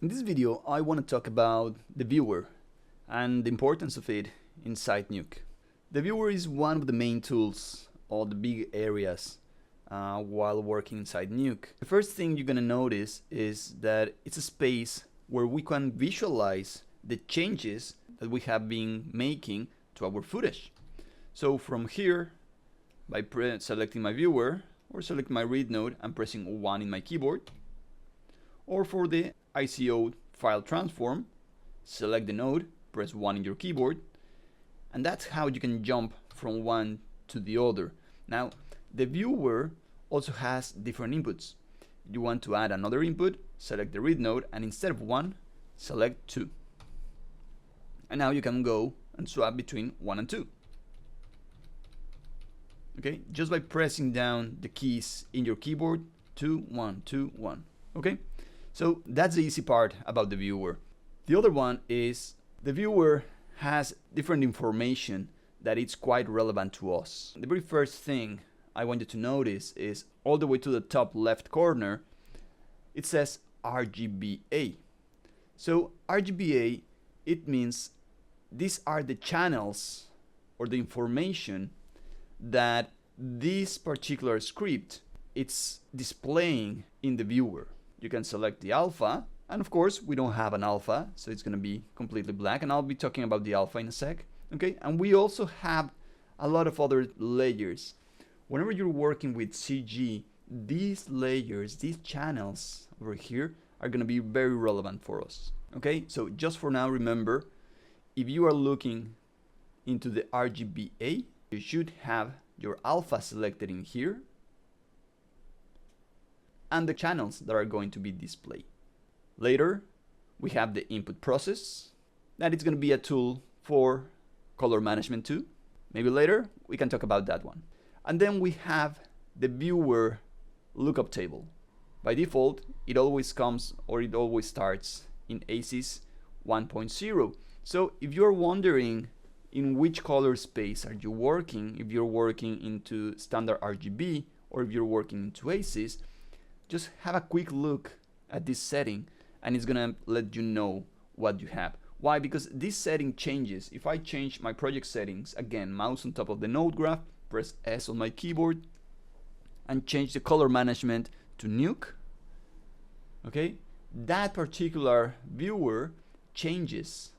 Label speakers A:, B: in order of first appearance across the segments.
A: In this video, I want to talk about the viewer and the importance of it inside Nuke. The viewer is one of the main tools or the big areas while working inside Nuke. The first thing you're going to notice is that it's a space where we can visualize the changes that we have been making to our footage. So from here, by selecting my viewer or selecting my read node and pressing 1 in my keyboard, or for the ICO file transform, select the node, press 1 in your keyboard, and that's how you can jump from one to the other. Now, the viewer also has different inputs. You want to add another input, select the read node, and instead of 1, select 2. And now you can go and swap between 1 and 2. Okay, just by pressing down the keys in your keyboard, 2, 1, 2, 1. Okay, so that's the easy part about the viewer. The other one is the viewer has different information that is quite relevant to us. The very first thing I want you to notice is all the way to the top left corner, it says RGBA. So RGBA, it means these are the channels or the information that this particular script it's displaying in the viewer. You can select the alpha, and of course we don't have an alpha, so it's going to be completely black, and I'll be talking about the alpha in a sec. Okay, and we also have a lot of other layers. Whenever you're working with CG, these layers, these channels over here are going to be very relevant for us. Okay, so just for now, remember, if you are looking into the RGBA, you should have your alpha selected in here and the channels that are going to be displayed. Later, we have the input process. That is going to be a tool for color management too. Maybe later we can talk about that one. And then we have the viewer lookup table. By default, it always comes or it always starts in ACES 1.0. So if you're wondering in which color space are you working, if you're working into standard RGB or if you're working into ACES, just have a quick look at this setting and it's gonna let you know what you have. Why? Because this setting changes. If I change my project settings, again, mouse on top of the node graph, press S on my keyboard and change the color management to Nuke, okay, that particular viewer changes.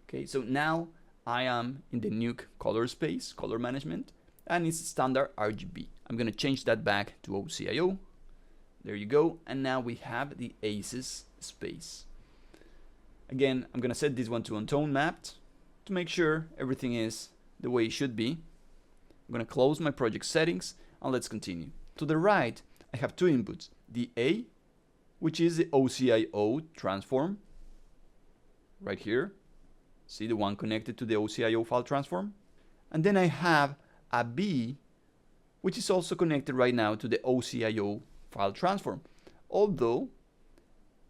A: Okay, so now I am in the Nuke color space, color management, and it's standard RGB. I'm gonna change that back to OCIO. There you go, and now we have the ACES space. Again, I'm gonna set this one to on tone mapped to make sure everything is the way it should be. I'm gonna close my project settings and let's continue. To the right, I have two inputs. The A, which is the OCIO transform, right here. See the one connected to the OCIO file transform? And then I have a B, which is also connected right now to the OCIO file transform. Although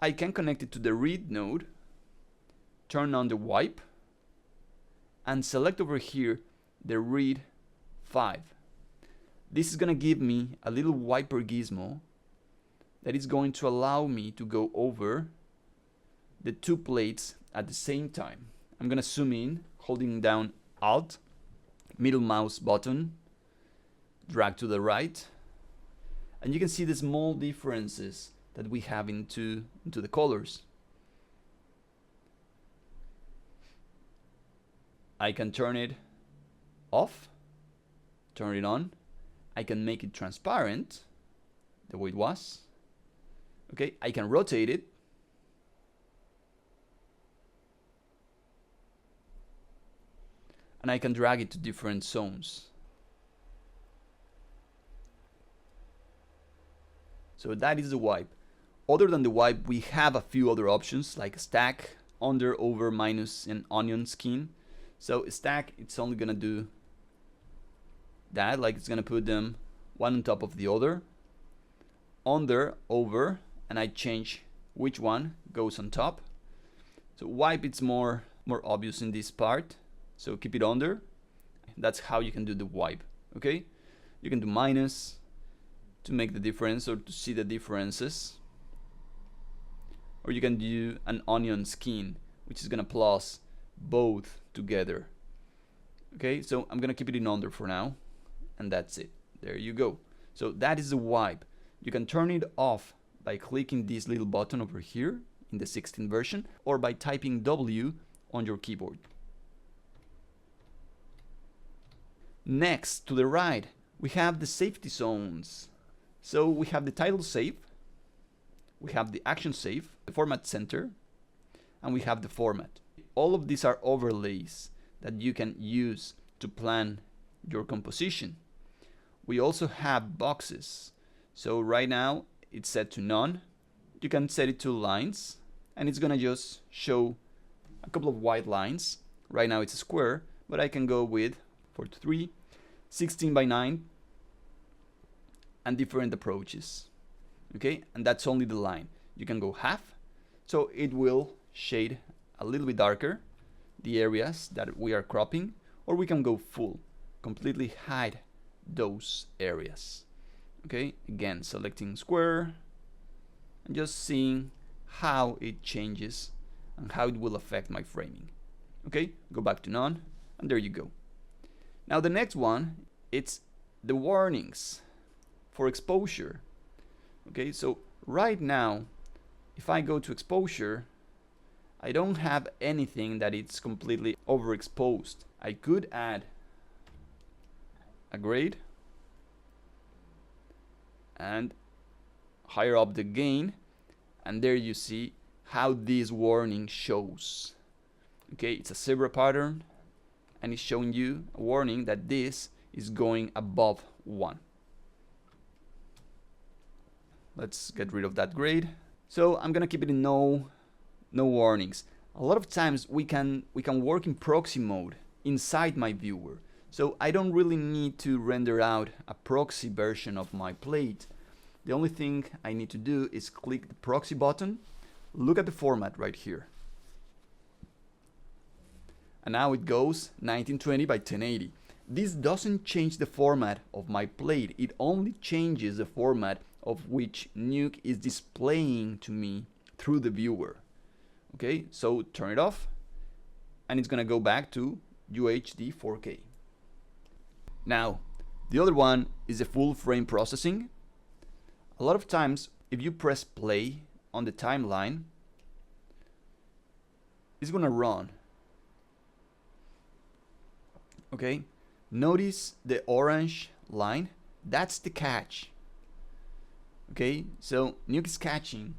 A: I can connect it to the read node, turn on the wipe, and select over here the read 5. This is going to give me a little wiper gizmo that is going to allow me to go over the two plates at the same time. I'm going to zoom in, holding down Alt, middle mouse button, drag to the right, and you can see the small differences that we have into the colors. I can turn it off, turn it on. I can make it transparent the way it was. Okay, I can rotate it. And I can drag it to different zones. So that is the wipe. Other than the wipe, we have a few other options like stack, under, over, minus, and onion skin. So stack, it's only gonna do that, like it's gonna put them one on top of the other. Under, over, and I change which one goes on top. So wipe, it's more obvious in this part. So keep it under. That's how you can do the wipe. Okay, you can do minus to make the difference or to see the differences. or you can do an onion skin, which is gonna plus both together. Okay, so I'm gonna keep it in under for now, and that's it. There you go. So that is the wipe. You can turn it off by clicking this little button over here in the 16 version, or by typing W on your keyboard. Next, to the right, we have the safety zones. So we have the title save, we have the action save, the format center, and we have the format. All of these are overlays that you can use to plan your composition. We also have boxes. So right now it's set to none. You can set it to lines, and it's gonna just show a couple of white lines. Right now it's a square, but I can go with 4:3, 16 by 9, and different approaches. Okay, and that's only the line. You can go half, so it will shade a little bit darker the areas that we are cropping, or we can go full, completely hide those areas. Okay, again, selecting square and just seeing how it changes and how it will affect my framing. Okay, go back to none, and there you go. Now the next one, it's the warnings for exposure. Okay, so right now, if I go to exposure, I don't have anything that it's completely overexposed. I could add a grade and higher up the gain, and there you see how this warning shows. Okay, it's a zebra pattern, and it's showing you a warning that this is going above 1. Let's get rid of that grade. So I'm gonna keep it in no warnings. A lot of times we can work in proxy mode inside my viewer. So I don't really need to render out a proxy version of my plate. The only thing I need to do is click the proxy button, look at the format right here. And now it goes 1920 by 1080. This doesn't change the format of my plate, it only changes the format of which Nuke is displaying to me through the viewer. Okay, so turn it off, and it's gonna go back to UHD 4K. Now, the other one is the full frame processing. A lot of times, if you press play on the timeline, it's gonna run. Okay, notice the orange line, that's the catch. Okay, so Nuke is catching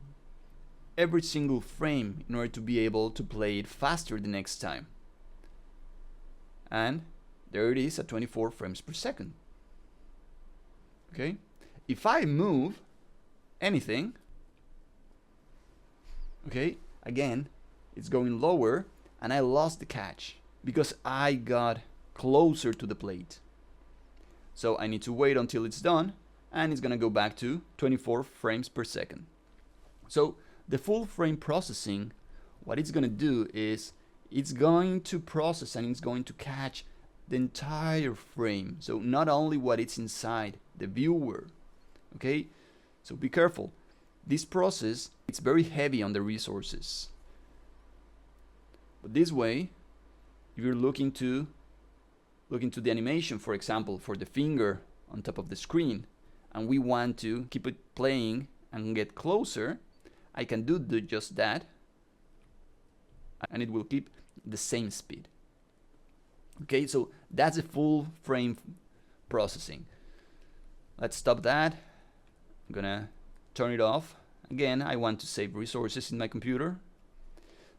A: every single frame in order to be able to play it faster the next time. And there it is at 24 frames per second. Okay, if I move anything, okay, again, it's going lower, and I lost the catch because I got closer to the plate. So I need to wait until it's done, and it's gonna go back to 24 frames per second. So the full frame processing, what it's gonna do is it's going to process and it's going to catch the entire frame. So not only what it's inside the viewer. Okay, so be careful. This process, it's very heavy on the resources. But this way, if you're looking to the animation, for example, for the finger on top of the screen, and we want to keep it playing and get closer, I can do just that, and it will keep the same speed. Okay, so that's a full frame processing. Let's stop that. I'm gonna turn it off. Again, I want to save resources in my computer.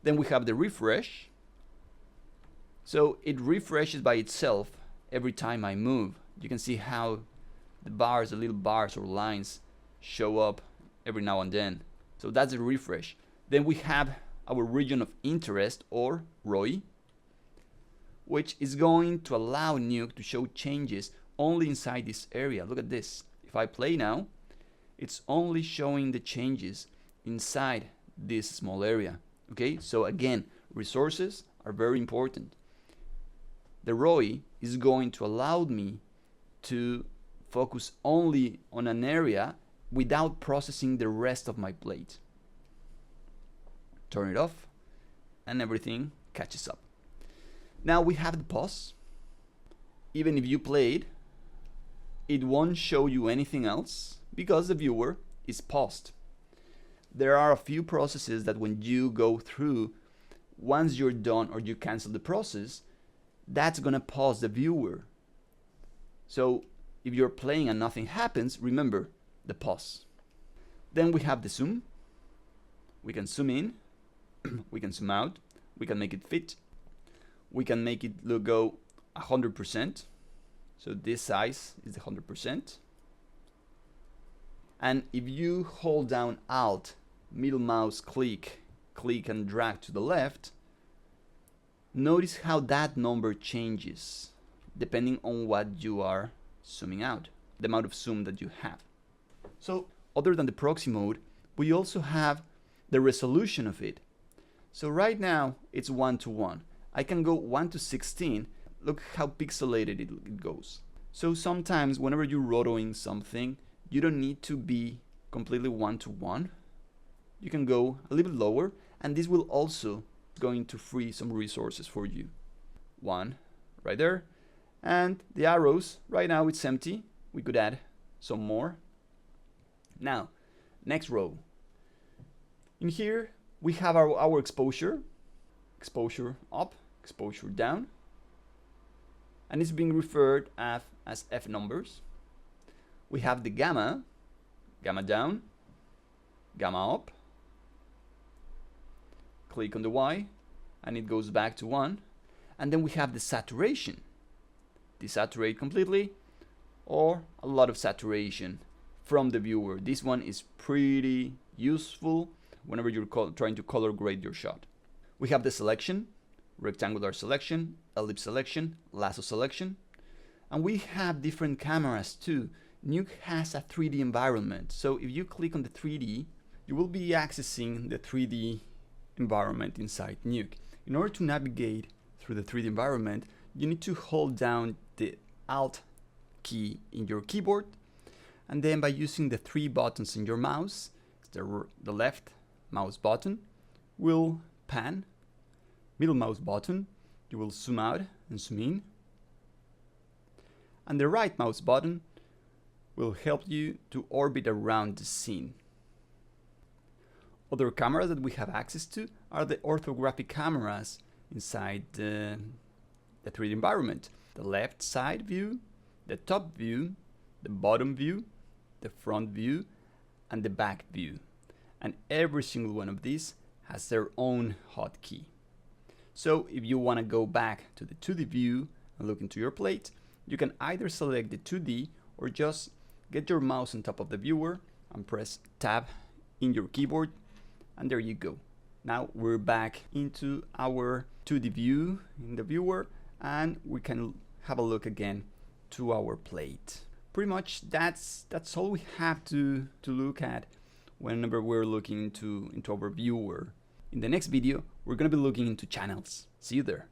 A: Then we have the refresh. So it refreshes by itself every time I move. You can see how the bars, the little bars or lines show up every now and then. So that's a refresh. Then we have our region of interest, or ROI, which is going to allow Nuke to show changes only inside this area. Look at this. If I play now, it's only showing the changes inside this small area. Okay, so again, resources are very important. The ROI is going to allow me to focus only on an area without processing the rest of my plate. turn it off, and everything catches up. Now we have the pause. Even if you played, it won't show you anything else because the viewer is paused. There are a few processes that when you go through, once you're done or you cancel the process, that's gonna pause the viewer. So if you're playing and nothing happens, remember the pause. Then we have the zoom. We can zoom in, we can zoom out, we can make it fit, we can make it go 100%. So this size is the 100%. And if you hold down Alt, middle mouse click and drag to the left, notice how that number changes depending on what you are zooming out, the amount of zoom that you have. So other than the proxy mode, we also have the resolution of it. So right now it's 1:1. I can go 1:16. Look how pixelated it goes. So sometimes whenever you're rotoing something, you don't need to be completely 1:1. You can go a little bit lower, and this will also going to free some resources for you. 1 right there, and the arrows right now it's empty. We could add some more. Now next row. In here we have our exposure up, exposure down, and it's being referred as F numbers. We have the gamma down, gamma up. Click on the Y and it goes back to 1. And then we have the saturation, desaturate completely or a lot of saturation from the viewer. This one is pretty useful whenever you're trying to color grade your shot. We have the selection, rectangular selection, ellipse selection, lasso selection, and we have different cameras too. Nuke has a 3D environment, so if you click on the 3D, you will be accessing the 3D environment inside Nuke. In order to navigate through the 3D environment, you need to hold down the Alt key in your keyboard, and then by using the 3 buttons in your mouse, the left mouse button will pan, middle mouse button, you will zoom out and zoom in, and the right mouse button will help you to orbit around the scene. Other cameras that we have access to are the orthographic cameras inside the 3D environment. The left side view, the top view, the bottom view, the front view, and the back view. And every single one of these has their own hotkey. So if you want to go back to the 2D view and look into your plate, you can either select the 2D or just get your mouse on top of the viewer and press tab in your keyboard, and there you go. Now we're back into our 2D view in the viewer, and we can have a look again to our plate. Pretty much that's all we have to look at whenever we're looking into our viewer. In the next video, we're going to be looking into channels. See you there.